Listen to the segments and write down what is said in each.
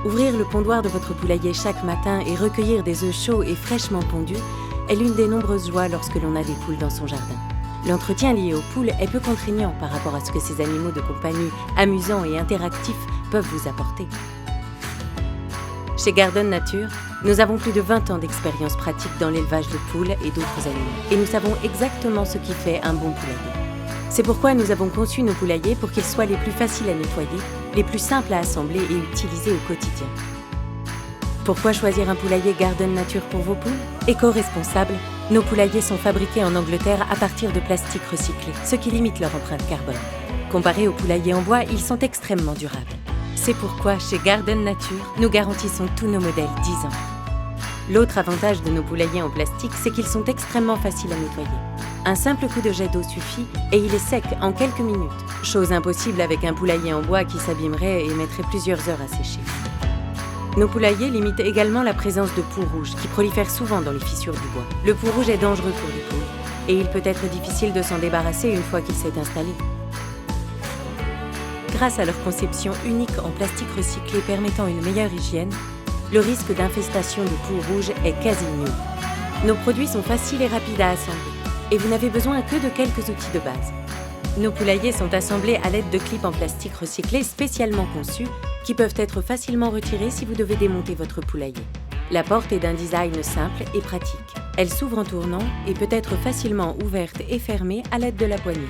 Ouvrir le pondoir de votre poulailler chaque matin et recueillir des œufs chauds et fraîchement pondus est l'une des nombreuses joies lorsque l'on a des poules dans son jardin. L'entretien lié aux poules est peu contraignant par rapport à ce que ces animaux de compagnie amusants et interactifs peuvent vous apporter. Chez Garden Nature, nous avons plus de 20 ans d'expérience pratique dans l'élevage de poules et d'autres animaux, et nous savons exactement ce qui fait un bon poulailler. C'est pourquoi nous avons conçu nos poulaillers pour qu'ils soient les plus faciles à nettoyer, les plus simples à assembler et utiliser au quotidien. Pourquoi choisir un poulailler Garden Nature pour vos poules? Éco-responsables, nos poulaillers sont fabriqués en Angleterre à partir de plastique recyclé, ce qui limite leur empreinte carbone. Comparés aux poulaillers en bois, ils sont extrêmement durables. C'est pourquoi, chez Garden Nature, nous garantissons tous nos modèles 10 ans. L'autre avantage de nos poulaillers en plastique, c'est qu'ils sont extrêmement faciles à nettoyer. Un simple coup de jet d'eau suffit et il est sec en quelques minutes, chose impossible avec un poulailler en bois qui s'abîmerait et mettrait plusieurs heures à sécher. Nos poulaillers limitent également la présence de poux rouges qui prolifèrent souvent dans les fissures du bois. Le poux rouge est dangereux pour les poules et il peut être difficile de s'en débarrasser une fois qu'il s'est installé. Grâce à leur conception unique en plastique recyclé permettant une meilleure hygiène, le risque d'infestation de poux rouge est quasi nul. Nos produits sont faciles et rapides à assembler et vous n'avez besoin que de quelques outils de base. Nos poulaillers sont assemblés à l'aide de clips en plastique recyclé spécialement conçus qui peuvent être facilement retirés si vous devez démonter votre poulailler. La porte est d'un design simple et pratique. Elle s'ouvre en tournant et peut être facilement ouverte et fermée à l'aide de la poignée.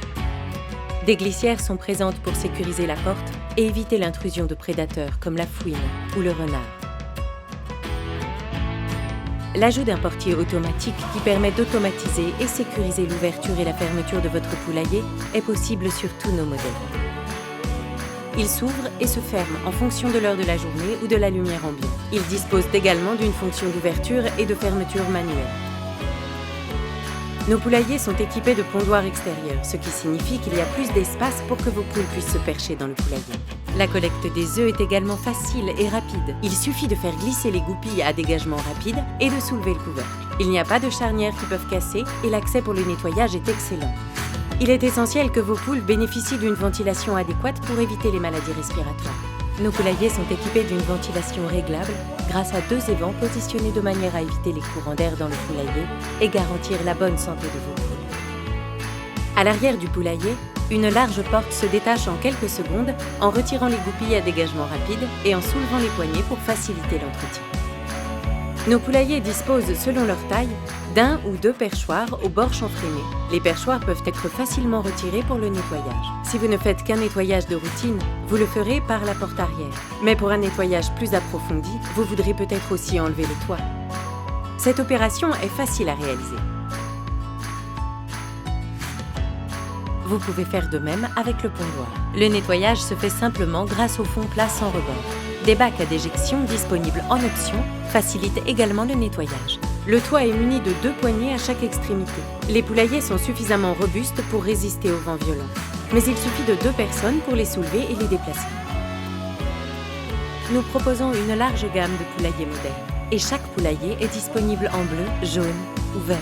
Des glissières sont présentes pour sécuriser la porte et éviter l'intrusion de prédateurs comme la fouine ou le renard. L'ajout d'un portier automatique qui permet d'automatiser et sécuriser l'ouverture et la fermeture de votre poulailler est possible sur tous nos modèles. Il s'ouvre et se ferme en fonction de l'heure de la journée ou de la lumière ambiante. Il dispose également d'une fonction d'ouverture et de fermeture manuelle. Nos poulaillers sont équipés de pondoirs extérieurs, ce qui signifie qu'il y a plus d'espace pour que vos poules puissent se percher dans le poulailler. La collecte des œufs est également facile et rapide. Il suffit de faire glisser les goupilles à dégagement rapide et de soulever le couvercle. Il n'y a pas de charnières qui peuvent casser et l'accès pour le nettoyage est excellent. Il est essentiel que vos poules bénéficient d'une ventilation adéquate pour éviter les maladies respiratoires. Nos poulaillers sont équipés d'une ventilation réglable grâce à 2 évents positionnés de manière à éviter les courants d'air dans le poulailler et garantir la bonne santé de vos poules. À l'arrière du poulailler, une large porte se détache en quelques secondes en retirant les goupilles à dégagement rapide et en soulevant les poignées pour faciliter l'entretien. Nos poulaillers disposent, selon leur taille, d'1 ou 2 perchoirs au bord chanfreiné. Les perchoirs peuvent être facilement retirés pour le nettoyage. Si vous ne faites qu'un nettoyage de routine, vous le ferez par la porte arrière. Mais pour un nettoyage plus approfondi, vous voudrez peut-être aussi enlever le toit. Cette opération est facile à réaliser. Vous pouvez faire de même avec le pondoir. Le nettoyage se fait simplement grâce au fond plat sans rebord. Des bacs à déjection disponibles en option facilitent également le nettoyage. Le toit est muni de 2 poignées à chaque extrémité. Les poulaillers sont suffisamment robustes pour résister au vent violent. Mais il suffit de 2 personnes pour les soulever et les déplacer. Nous proposons une large gamme de poulaillers modernes. Et chaque poulailler est disponible en bleu, jaune ou vert.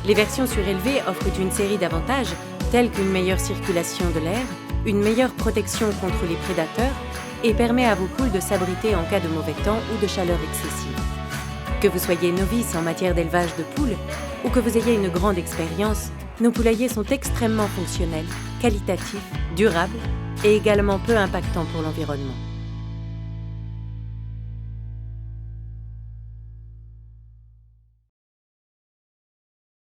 Les versions surélevées offrent une série d'avantages tels qu'une meilleure circulation de l'air, une meilleure protection contre les prédateurs et permet à vos poules de s'abriter en cas de mauvais temps ou de chaleur excessive. Que vous soyez novice en matière d'élevage de poules ou que vous ayez une grande expérience, nos poulaillers sont extrêmement fonctionnels, qualitatifs, durables et également peu impactants pour l'environnement.